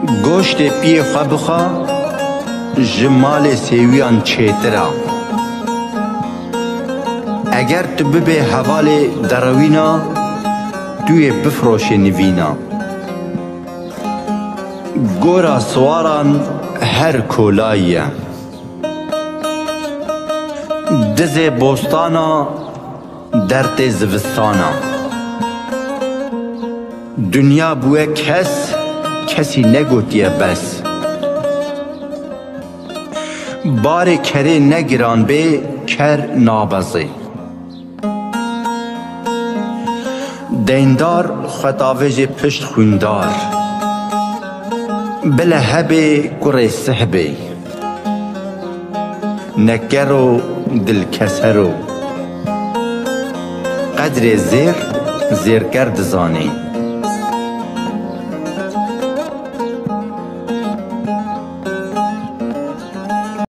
گوشت پی خوا بخوا جمال سیویان چیترا. اگر تو ببه حوال دروینا توی بفروش نوینا. گورا سواران هر کولاییه، دز بوستانا درد زوستانا. دنیا بوه کسی نگوتیه بس. بار کره نگران به کر نابزی. دیندار خطاوج پشت خوندار، بله هبه کره صحبه. نکرو دل کسرو قدر زیر کرد زانی.